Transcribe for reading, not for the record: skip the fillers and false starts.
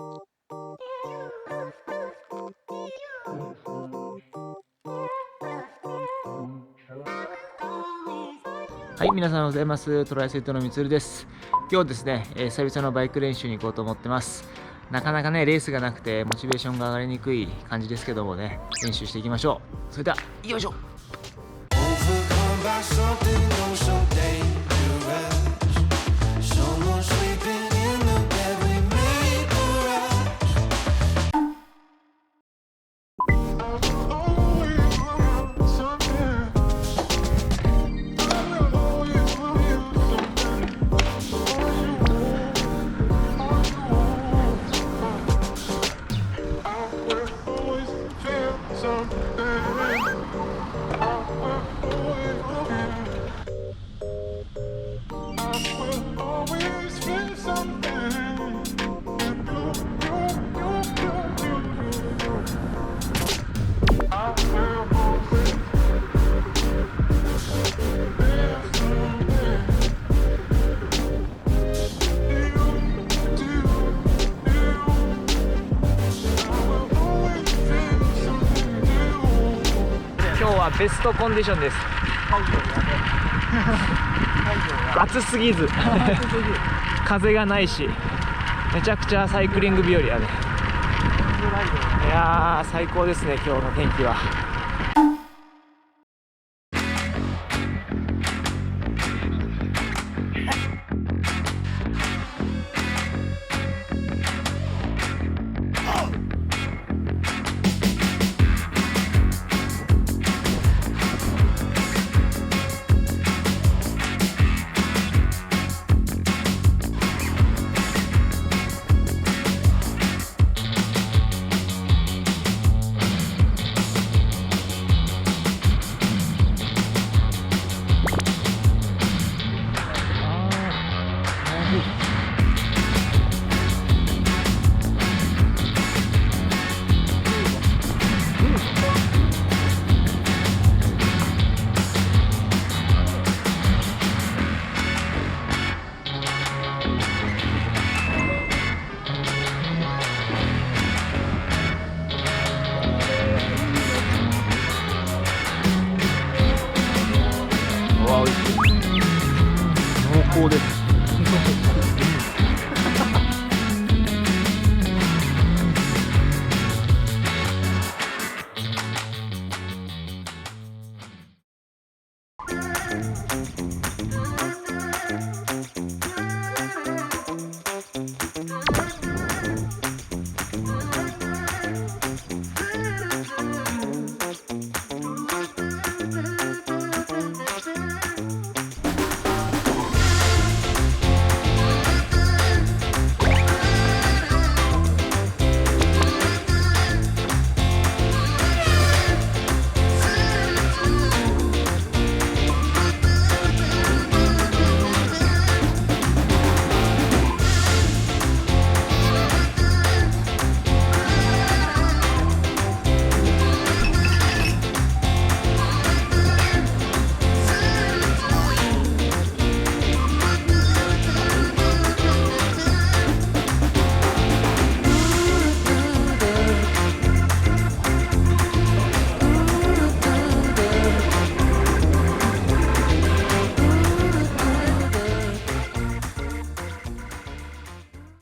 はい、皆さんおはようございます。トライアスリートのみつるです。今日ですね、久々のバイク練習に行こうと思ってます。なかなかね、レースがなくてモチベーションが上がりにくい感じですけどもね、練習していきましょう。それでは、よいしょ。今日はベストコンディションです。暑すぎず風がないし、めちゃくちゃサイクリング日和やね。いやー最高ですね、今日の天気は。